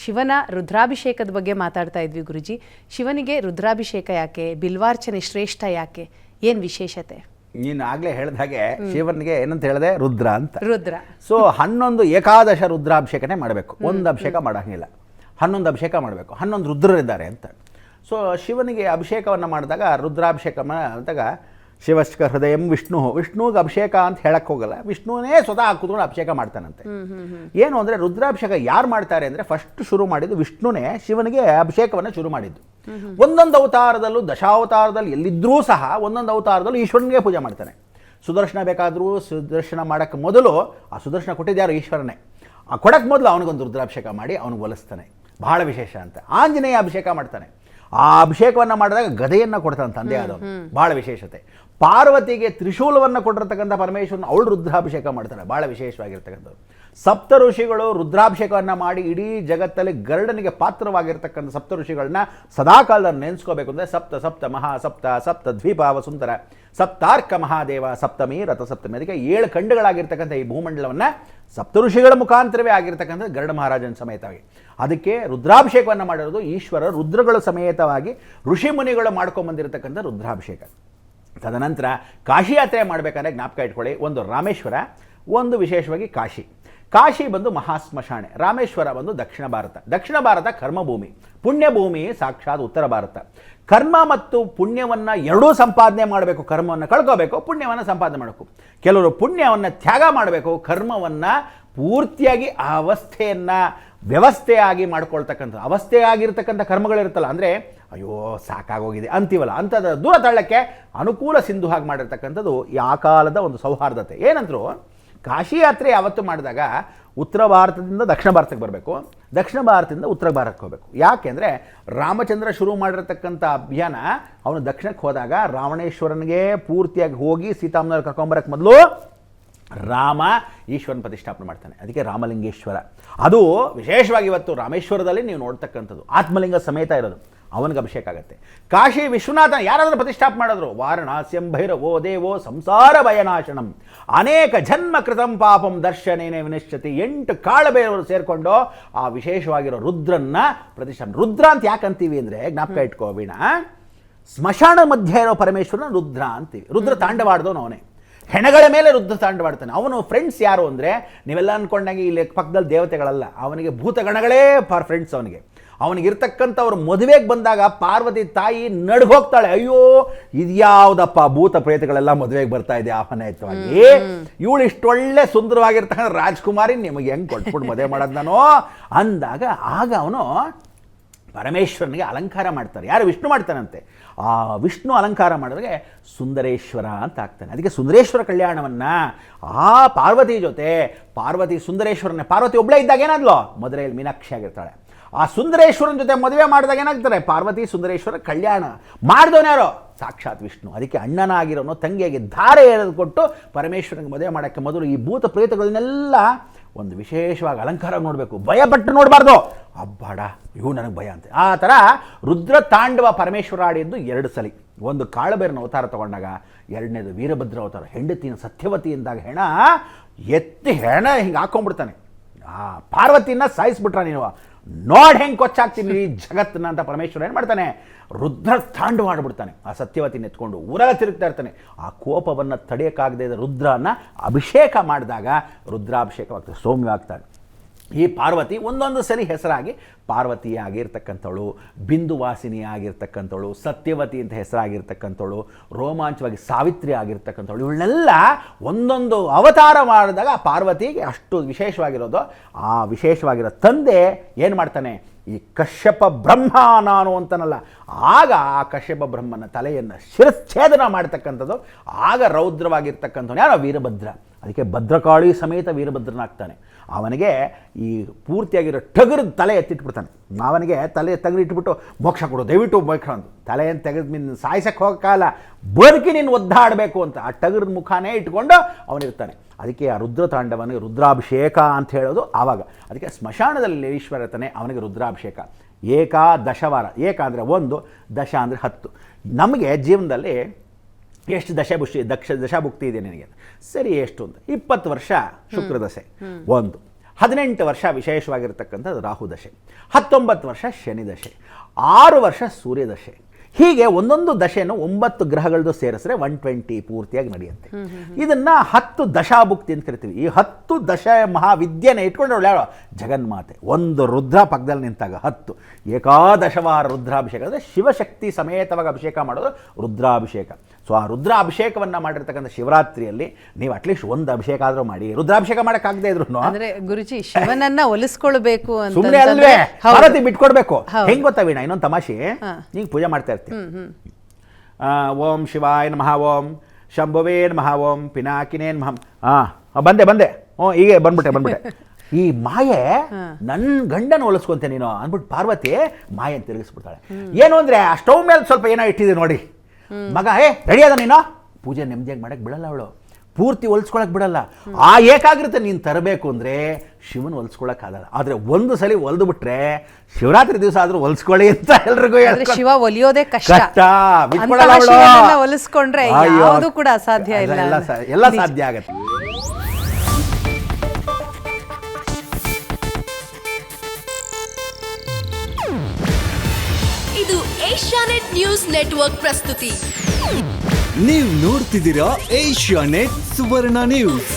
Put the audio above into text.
ಶಿವನ ರುದ್ರಾಭಿಷೇಕದ ಬಗ್ಗೆ ಮಾತಾಡ್ತಾ ಇದ್ವಿ ಗುರುಜಿ. ಶಿವನಿಗೆ ರುದ್ರಾಭಿಷೇಕ ಯಾಕೆ, ಬಿಲ್ವಾರ್ಚನೆ ಶ್ರೇಷ್ಠ ಯಾಕೆ, ಏನು ವಿಶೇಷತೆ? ನೀನು ಆಗಲೇ ಹೇಳಿದ ಹಾಗೆ ಶಿವನಿಗೆ ಏನಂತ ಹೇಳಿದೆ, ರುದ್ರ ಅಂತ. ರುದ್ರ. ಸೊ 11 ಏಕಾದಶ ರುದ್ರಾಭಿಷೇಕನೇ ಮಾಡಬೇಕು, ಒಂದು ಅಭಿಷೇಕ ಮಾಡೋಂಗಿಲ್ಲ. 11 ಅಭಿಷೇಕ ಮಾಡಬೇಕು, 11 ರುದ್ರರಿದ್ದಾರೆ ಅಂತ. ಸೊ ಶಿವನಿಗೆ ಅಭಿಷೇಕವನ್ನು ಮಾಡಿದಾಗ ರುದ್ರಾಭಿಷೇಕ ಅಂದಾಗ ಶಿವಶ್ಕ ಹೃದಯಂ ವಿಷ್ಣುವಿಗೆ ಅಭಿಷೇಕ ಅಂತ ಹೇಳಕ್ಕೆ ಹೋಗಲ್ಲ, ವಿಷ್ಣುವೇ ಸ್ವತಃ ಕೂತ್ಕೊಂಡು ಅಭಿಷೇಕ ಮಾಡ್ತಾನಂತೆ. ಏನು ಅಂದರೆ ರುದ್ರಾಭಿಷೇಕ ಯಾರು ಮಾಡ್ತಾರೆ ಅಂದರೆ ಫಸ್ಟ್ ಶುರು ಮಾಡಿದ್ದು ವಿಷ್ಣುನೇ ಶಿವನಿಗೆ ಅಭಿಷೇಕವನ್ನು ಶುರು ಮಾಡಿದ್ದು. ಒಂದೊಂದು ಅವತಾರದಲ್ಲೂ, ದಶಾವತಾರದಲ್ಲಿ ಎಲ್ಲಿದ್ದರೂ ಸಹ ಒಂದೊಂದು ಅವತಾರದಲ್ಲೂ ಈಶ್ವರನಿಗೆ ಪೂಜೆ ಮಾಡ್ತಾನೆ. ಸುದರ್ಶನ ಬೇಕಾದರೂ ಸುದರ್ಶನ ಮಾಡೋಕ್ಕೆ ಮೊದಲು ಆ ಸುದರ್ಶನ ಕೊಟ್ಟಿದ್ಯಾರು ಈಶ್ವರನೇ, ಆ ಕೊಡಕ್ಕೆ ಮೊದಲು ಅವನಿಗೊಂದು ರುದ್ರಾಭಿಷೇಕ ಮಾಡಿ ಅವನಿಗೆ ಒಲಿಸ್ತಾನೆ. ಬಹಳ ವಿಶೇಷ ಅಂತ. ಆಂಜನೇಯ ಅಭಿಷೇಕ ಮಾಡ್ತಾನೆ, ಆ ಅಭಿಷೇಕವನ್ನು ಮಾಡಿದಾಗ ಗದೆಯನ್ನು ಕೊಡ್ತಾನೆ ತಂದೆ ಆದವನು, ಭಾಳ ವಿಶೇಷತೆ. ಪಾರ್ವತಿಗೆ ತ್ರಿಶೂಲವನ್ನು ಕೊಟ್ಟಿರ್ತಕ್ಕಂಥ ಪರಮೇಶ್ವರನ ಅವಳು ರುದ್ರಾಭಿಷೇಕ ಮಾಡ್ತಾನೆ, ಭಾಳ ವಿಶೇಷವಾಗಿರ್ತಕ್ಕಂಥದ್ದು. ಸಪ್ತ ಋಷಿಗಳು ರುದ್ರಾಭಿಷೇಕವನ್ನು ಮಾಡಿ ಇಡೀ ಜಗತ್ತಲ್ಲಿ ಗರುಡನಿಗೆ ಪಾತ್ರವಾಗಿರ್ತಕ್ಕಂಥ ಸಪ್ತ ಋಷಿಗಳನ್ನ ಸದಾಕಾಲದಲ್ಲಿ ನೆನೆಸ್ಕೋಬೇಕು ಅಂದರೆ ಸಪ್ತ ಸಪ್ತ ಮಹಾಸಪ್ತ ಸಪ್ತ ದ್ವೀಪ ವಸುಂಧರ ಸಪ್ತಾರ್ಕ ಮಹಾದೇವ ಸಪ್ತಮಿ ರಥಸಪ್ತಮಿ. ಅದಕ್ಕೆ 7 ಖಂಡಗಳಾಗಿರ್ತಕ್ಕಂಥ ಈ ಭೂಮಂಡಲವನ್ನು ಸಪ್ತ ಋಷಿಗಳ ಮುಖಾಂತರವೇ ಆಗಿರ್ತಕ್ಕಂಥ ಗರುಡ ಮಹಾರಾಜನ ಸಮೇತವಾಗಿ ಅದಕ್ಕೆ ರುದ್ರಾಭಿಷೇಕವನ್ನು ಮಾಡಿರೋದು ಈಶ್ವರ ರುದ್ರಗಳ ಸಮೇತವಾಗಿ ಋಷಿ ಮುನಿಗಳು ಮಾಡ್ಕೊಂಬಂದಿರತಕ್ಕಂಥ ರುದ್ರಾಭಿಷೇಕ. ತದನಂತರ ಕಾಶಿ ಯಾತ್ರೆ ಮಾಡಬೇಕಾದ್ರೆ ಜ್ಞಾಪಕ ಇಟ್ಕೊಳ್ಳಿ, ಒಂದು ರಾಮೇಶ್ವರ, ಒಂದು ವಿಶೇಷವಾಗಿ ಕಾಶಿ. ಕಾಶಿ ಬಂದು ಮಹಾಸ್ಮಶಾನೆ, ರಾಮೇಶ್ವರ ಬಂದು ದಕ್ಷಿಣ ಭಾರತ. ದಕ್ಷಿಣ ಭಾರತ ಕರ್ಮಭೂಮಿ, ಪುಣ್ಯಭೂಮಿ ಸಾಕ್ಷಾತ್ ಉತ್ತರ ಭಾರತ. ಕರ್ಮ ಮತ್ತು ಪುಣ್ಯವನ್ನು ಎರಡೂ ಸಂಪಾದನೆ ಮಾಡಬೇಕು, ಕರ್ಮವನ್ನು ಕಳ್ಕೋಬೇಕು, ಪುಣ್ಯವನ್ನು ಸಂಪಾದನೆ ಮಾಡಬೇಕು. ಕೆಲವರು ಪುಣ್ಯವನ್ನು ತ್ಯಾಗ ಮಾಡಬೇಕು, ಕರ್ಮವನ್ನು ಪೂರ್ತಿಯಾಗಿ ಆ ಅವಸ್ಥೆಯನ್ನು ವ್ಯವಸ್ಥೆಯಾಗಿ ಮಾಡ್ಕೊಳ್ತಕ್ಕಂಥ ಅವಸ್ಥೆಯಾಗಿರ್ತಕ್ಕಂಥ ಕರ್ಮಗಳಿರುತ್ತಲ್ಲ, ಅಂದರೆ ಅಯ್ಯೋ ಸಾಕಾಗೋಗಿದೆ ಅಂತೀವಲ್ಲ, ಅಂಥದ್ದು ದೂರ ತಳ್ಳಕ್ಕೆ ಅನುಕೂಲ ಸಿಂಧು ಹಾಗೆ ಮಾಡಿರ್ತಕ್ಕಂಥದ್ದು ಆ ಕಾಲದ ಒಂದು ಸೌಹಾರ್ದತೆ. ಏನಂದ್ರು ಕಾಶಿ ಯಾತ್ರೆ ಯಾವತ್ತು ಮಾಡಿದಾಗ ಉತ್ತರ ಭಾರತದಿಂದ ದಕ್ಷಿಣ ಭಾರತಕ್ಕೆ ಬರಬೇಕು, ದಕ್ಷಿಣ ಭಾರತದಿಂದ ಉತ್ತರ ಭಾರತಕ್ಕೆ ಹೋಗಬೇಕು. ಯಾಕೆಂದರೆ ರಾಮಚಂದ್ರ ಶುರು ಮಾಡಿರ್ತಕ್ಕಂಥ ಅಭಿಯಾನ ಅವನು ದಕ್ಷಿಣಕ್ಕೆ ಹೋದಾಗ ರಾವಣೇಶ್ವರನಿಗೆ ಪೂರ್ತಿಯಾಗಿ ಹೋಗಿ ಸೀತಾಮ್ಮನವ್ರು ಕರ್ಕೊಂಬರಕ್ಕೆ ಮೊದಲು ರಾಮ ಈಶ್ವರನ ಪ್ರತಿಷ್ಠಾಪನೆ ಮಾಡ್ತಾನೆ, ಅದಕ್ಕೆ ರಾಮಲಿಂಗೇಶ್ವರ. ಅದು ವಿಶೇಷವಾಗಿ ಇವತ್ತು ರಾಮೇಶ್ವರದಲ್ಲಿ ನೀವು ನೋಡ್ತಕ್ಕಂಥದ್ದು ಆತ್ಮಲಿಂಗ ಸಮೇತ ಇರೋದು, ಅವನಿಗೆ ಅಭಿಷೇಕ ಆಗುತ್ತೆ. ಕಾಶಿ ವಿಶ್ವನಾಥ ಯಾರಾದರೂ ಪ್ರತಿಷ್ಠಾಪನೆ ಮಾಡಿದ್ರು, ವಾರಣಾಸ್ಯಂ ಭೈರವೋ ದೇವೋ ಸಂಸಾರ ಭಯನಾಶನಂ ಅನೇಕ ಜನ್ಮ ಕೃತಂ ಪಾಪಂ ದರ್ಶನೇನೆ ವಿನಿಶ್ಚತಿ. 8 ಕಾಳಬೇರವರು ಸೇರಿಕೊಂಡು ಆ ವಿಶೇಷವಾಗಿರೋ ರುದ್ರನ್ನ ಪ್ರತಿಷ್ಠಾಪನೆ. ರುದ್ರ ಅಂತ ಯಾಕಂತೀವಿ ಅಂದರೆ ಜ್ಞಾಪಕ ಇಟ್ಕೋಬೇಡ, ಸ್ಮಶಾನ ಮಧ್ಯೆ ಇರೋ ಪರಮೇಶ್ವರನ ರುದ್ರ ಅಂತೀವಿ. ರುದ್ರ ತಾಂಡವಾಡ್ದವನು ಅವನೇ, ಹೆಣಗಳ ಮೇಲೆ ರುದ್ರ ತಾಂಡವಾಡ್ತಾನೆ. ಅವನು ಫ್ರೆಂಡ್ಸ್ ಯಾರು ಅಂದರೆ ನೀವೆಲ್ಲ ಅಂದ್ಕೊಂಡಾಗೆ ಇಲ್ಲಿ ಪಕ್ಕದಲ್ಲಿ ದೇವತೆಗಳಲ್ಲ, ಅವನಿಗೆ ಭೂತಗಣಗಳೇ ಫ್ರೆಂಡ್ಸ್. ಅವನಿಗಿರ್ತಕ್ಕಂಥವ್ರು ಮದುವೆಗೆ ಬಂದಾಗ ಪಾರ್ವತಿ ತಾಯಿ ನಡ್ಗೋಗ್ತಾಳೆ, ಅಯ್ಯೋ ಇದ್ಯಾವುದಪ್ಪ ಭೂತ ಪ್ರೇತಗಳೆಲ್ಲ ಮದುವೆಗೆ ಬರ್ತಾ ಇದೆ ಆಹ್ವಾನಯುತವಾಗಿ, ಇವಳು ಇಷ್ಟೊಳ್ಳೆ ಸುಂದರವಾಗಿರ್ತಕ್ಕಂಥ ರಾಜ್ಕುಮಾರಿ ನಿಮಗೆ ಹೆಂಗೆ ಕೊಟ್ಬಿಟ್ಟು ಮದುವೆ ಮಾಡೋದು ನಾನು ಅಂದಾಗ ಆಗ ಅವನು ಪರಮೇಶ್ವರನಿಗೆ ಅಲಂಕಾರ ಮಾಡ್ತಾರೆ. ಯಾರು? ವಿಷ್ಣು ಮಾಡ್ತಾನಂತೆ. ಆ ವಿಷ್ಣು ಅಲಂಕಾರ ಮಾಡಿದ್ರೆ ಸುಂದರೇಶ್ವರ ಅಂತ ಆಗ್ತಾನೆ. ಅದಕ್ಕೆ ಸುಂದರೇಶ್ವರ ಕಲ್ಯಾಣವನ್ನು ಆ ಪಾರ್ವತಿ ಜೊತೆ, ಪಾರ್ವತಿ ಸುಂದರೇಶ್ವರನೇ, ಪಾರ್ವತಿ ಒಬ್ಬಳೇ ಇದ್ದಾಗ ಏನಾದ್ಲೋ ಮದುವೆಯಲ್ಲಿ ಮೀನಾಕ್ಷಿ ಆಗಿರ್ತಾಳೆ. ಆ ಸುಂದರೇಶ್ವರನ ಜೊತೆ ಮದುವೆ ಮಾಡಿದಾಗ ಏನಾಗ್ತಾರೆ, ಪಾರ್ವತಿ ಸುಂದರೇಶ್ವರ ಕಲ್ಯಾಣ ಮಾಡಿದವನು ಯಾರೋ? ಸಾಕ್ಷಾತ್ ವಿಷ್ಣು. ಅದಕ್ಕೆ ಅಣ್ಣನಾಗಿರೋನು ತಂಗಿಯಾಗಿ ಧಾರೆ ಎಳೆದು ಕೊಟ್ಟು ಪರಮೇಶ್ವರನಿಗೆ ಮದುವೆ ಮಾಡೋಕ್ಕೆ ಮೊದಲು ಈ ಭೂತ ಪ್ರೇತಗಳನ್ನೆಲ್ಲ ಒಂದು ವಿಶೇಷವಾಗಿ ಅಲಂಕಾರ ನೋಡಬೇಕು, ಭಯಪಟ್ಟು ನೋಡಬಾರ್ದು. ಅಬ್ಬಾಡ ಇವು ನನಗೆ ಭಯ ಅಂತ. ಆ ಥರ ರುದ್ರ ತಾಂಡವ ಪರಮೇಶ್ವರ ಆಡಿದ್ದು 2 ಸಲ. ಒಂದು ಕಾಳಬೇರನ ಅವತಾರ ತಗೊಂಡಾಗ, ಎರಡನೇದು ವೀರಭದ್ರ ಅವತಾರ. ಹೆಂಡತಿನ ಸತ್ಯವತಿ ಎಂದಾಗ ಹೆಣ ಎತ್ತಿ ಹಿಂಗೆ ಹಾಕೊಂಡ್ಬಿಡ್ತಾನೆ. ಆ ಪಾರ್ವತಿನ ಸಾಯಿಸ್ಬಿಟ್ರ ನೀನು, ನೋಡಿ ಹೆಂಗೆ ಕೊಚ್ಚಾಗ್ತೀನಿ ಈ ಜಗತ್ತನ್ನ ಅಂತ ಪರಮೇಶ್ವರ ಏನು ಮಾಡ್ತಾನೆ, ರುದ್ರ ತಾಂಡವ ಆಡ್ಬಿಡ್ತಾನೆ. ಆ ಸತ್ಯವತಿನ ಎತ್ಕೊಂಡು ಊರೆಲ್ಲ ತಿರುಗ್ತಾ ಇರ್ತಾನೆ. ಆ ಕೋಪವನ್ನು ತಡೆಯೋಕ್ಕಾಗದೇ ಇದ್ದ ರುದ್ರನ ಅಭಿಷೇಕ ಮಾಡಿದಾಗ ರುದ್ರಾಭಿಷೇಕವಾಗ್ತದೆ, ಸೌಮ್ಯವಾಗ್ತಾನೆ. ಈ ಪಾರ್ವತಿ ಒಂದೊಂದು ಸಲ ಹೆಸರಾಗಿ ಪಾರ್ವತಿಯಾಗಿರ್ತಕ್ಕಂಥವಳು, ಬಿಂದುವಾಸಿನಿ ಆಗಿರ್ತಕ್ಕಂಥವಳು, ಸತ್ಯವತಿ ಅಂತ ಹೆಸರಾಗಿರ್ತಕ್ಕಂಥವಳು, ರೋಮಾಂಚವಾಗಿ ಸಾವಿತ್ರಿ ಆಗಿರ್ತಕ್ಕಂಥವಳು, ಇವಳನ್ನೆಲ್ಲ ಒಂದೊಂದು ಅವತಾರ ಮಾಡಿದಾಗ ಆ ಪಾರ್ವತಿಗೆ ಅಷ್ಟು ವಿಶೇಷವಾಗಿರೋದು. ಆ ವಿಶೇಷವಾಗಿರೋ ತಂದೆ ಏನು ಮಾಡ್ತಾನೆ, ಈ ಕಶ್ಯಪ ಬ್ರಹ್ಮ ನಾನು ಅಂತನಲ್ಲ, ಆಗ ಆ ಕಶ್ಯಪ ಬ್ರಹ್ಮನ ತಲೆಯನ್ನು ಶಿರಚ್ಛೇದನ ಮಾಡ್ತಕ್ಕಂಥದ್ದು. ಆಗ ರೌದ್ರವಾಗಿರ್ತಕ್ಕಂಥವ್ನು ಯಾರೋ ವೀರಭದ್ರ. ಅದಕ್ಕೆ ಭದ್ರಕಾಳಿ ಸಮೇತ ವೀರಭದ್ರನಾಗ್ತಾನೆ. ಅವನಿಗೆ ಈ ಪೂರ್ತಿಯಾಗಿರೋ ಟಗರದ ತಲೆ ಎತ್ತಿಟ್ಬಿಡ್ತಾನೆ. ಅವನಿಗೆ ತಲೆ ತೆಗೆದಿಟ್ಬಿಟ್ಟು ಮೋಕ್ಷ ಕೊಡು ದಯವಿಟ್ಟು ಮೋಕ್ಷ ಅಂತ, ತಲೆಯನ್ನು ತೆಗೆದು ನಿನ್ನ ಸಾಯಿಸಕ್ಕೆ ಹೋಗಕ್ಕಾಗಲ್ಲ, ಬದುಕಿ ನೀನು ಒದ್ದಾಡಬೇಕು ಅಂತ ಆ ಟಗರದ ಮುಖಾನೇ ಇಟ್ಕೊಂಡು ಅವನಿರ್ತಾನೆ. ಅದಕ್ಕೆ ಆ ರುದ್ರ ತಾಂಡವನಿಗೆ ರುದ್ರಾಭಿಷೇಕ ಅಂತ ಹೇಳೋದು ಆವಾಗ. ಅದಕ್ಕೆ ಸ್ಮಶಾನದಲ್ಲಿ ಈಶ್ವರ ಇರ್ತಾನೆ, ಅವನಿಗೆ ರುದ್ರಾಭಿಷೇಕ. ಏಕಾದಶವಾರ, ಏಕ ಅಂದರೆ 1, ದಶ ಅಂದರೆ 10. ನಮಗೆ ಜೀವನದಲ್ಲಿ ಎಷ್ಟು ದಶಾಭುಕ್ತಿ ಇದೆ ನಿನಗೆ? ಸರಿ ಎಷ್ಟು ಅಂತ 20 ವರ್ಷ ಶುಕ್ರದಶೆ 1, 18 ವರ್ಷ ವಿಶೇಷವಾಗಿರ್ತಕ್ಕಂಥದ್ದು ರಾಹು ದಶೆ, 19 ವರ್ಷ ಶನಿ ದಶೆ, 6 ವರ್ಷ ಸೂರ್ಯ ದಶೆ. ಹೀಗೆ ಒಂದೊಂದು ದಶೆಯನ್ನು 9 ಗ್ರಹಗಳದ್ದು ಸೇರಿಸಿದ್ರೆ 120 ಪೂರ್ತಿಯಾಗಿ ನಡೆಯುತ್ತೆ. ಇದನ್ನು 10 ದಶಾಭುಕ್ತಿ ಅಂತ ಕರಿತೀವಿ. ಈ 10 ದಶ ಮಹಾವಿದ್ಯೆನ ಇಟ್ಕೊಂಡು ಯಾರು ಜಗನ್ಮಾತೆ ಒಂದು ರುದ್ರ ಪಕ್ಕದಲ್ಲಿ ನಿಂತಾಗ 10 ಏಕಾದಶವಾರ ರುದ್ರಾಭಿಷೇಕ ಅಂದರೆ ಶಿವಶಕ್ತಿ ಸಮೇತವಾಗಿ ಅಭಿಷೇಕ ಮಾಡೋದು ರುದ್ರಾಭಿಷೇಕ. ಸೊ ಆ ರುದ್ರಾಭಿಷೇಕವನ್ನು ಮಾಡಿರ್ತಕ್ಕಂಥ ಶಿವರಾತ್ರಿಯಲ್ಲಿ ನೀವು ಅಟ್ಲೀಸ್ಟ್ ಒಂದು ಅಭಿಷೇಕ ಆದರೂ ಮಾಡಿ. ರುದ್ರಾಭಿಷೇಕ ಮಾಡೋಕ್ಕಾಗದೇ ಇದ್ರು ಅಂದ್ರೆ ಗುರುಜಿ ಶಿವನನ್ನ ಒಲಿಸ್ಕೊಳ್ಬೇಕು ಅಂತ ಸುಮ್ಮನೆ ಅಲ್ವೇ ಪಾರ್ವತಿ ಬಿಟ್ಕೊಡ್ಬೇಕು. ಹೆಂಗ್ ಗೊತ್ತಾ ವೀಣಾ, ಇನ್ನೊಂದು ತಮಾಷೆ, ಈಗ ಪೂಜೆ ಮಾಡ್ತಾ ಇರ್ತೀವಿ. ಓಂ ಶಿವಾಯ ನಮಃ, ಓಂ ಶಂಭುವೇ ನಮಃ, ಓಂ ಪಿನಾಕಿನೇ ನಮಃ. ಬಂದೆ ಹೀಗೆ ಬಂದ್ಬಿಟ್ಟೆ. ಈ ಮಾಯೆ ನನ್ನ ಗಂಡನ ಒಲಿಸ್ಕೊಂತೆ ನೀನು ಅಂದ್ಬಿಟ್ಟು ಪಾರ್ವತಿ ಮಾಯೆನ ತಿರುಗಿಸ್ಬಿಡ್ತಾಳೆ. ಏನು ಅಂದ್ರೆ ಆ ಸ್ಟವ್ ಮೇಲೆ ಸ್ವಲ್ಪ ಏನೋ ಇಟ್ಟಿದೆ ನೋಡಿ, ಮಗ ರೆಡಿ ಅದ ನೀನು, ಪೂಜೆ ನೆಮ್ಮದಿಯಾಗಿ ಮಾಡಕ್ಕೆ ಬಿಡಲ್ಲ ಅವಳು, ಪೂರ್ತಿ ಹೊಲ್ಸ್ಕೊಳಕ್ ಬಿಡಲ್ಲ. ಆ ಏಕಾಗ್ರತೆ ನೀನು ತರಬೇಕು ಅಂದರೆ ಶಿವನ ಹೊಲ್ಸ್ಕೊಳಕ್ಕಾಗಲ್ಲ. ಆದರೆ ಒಂದು ಸಲ ಹೊಲ್ದು ಬಿಟ್ರೆ ಶಿವರಾತ್ರಿ ದಿವಸ ಆದರೂ ಹೊಲ್ಸ್ಕೊಳ್ಳಿ ಅಂತ ಎಲ್ರಿಗೂ ಶಿವ ಒಲಿಯೋದೇ ಕಷ್ಟ. ಹೊಲಿಸ್ಕೊಂಡ್ರೆ ಯಾವುದು ಕೂಡ ಅಸಾಧ್ಯ ಇಲ್ಲ, ಎಲ್ಲ ಸಾಧ್ಯ ಆಗತ್ತೆ. ಇದು ಏಷ್ಯಾನೆಟ್ ನ್ಯೂಸ್ ನೆಟ್ವರ್ಕ್ ಪ್ರಸ್ತುತಿ. ನೀವು ನೋಡ್ತಿದ್ದೀರಾ ಏಷ್ಯಾನೆಟ್ ಸುವರ್ಣ ನ್ಯೂಸ್.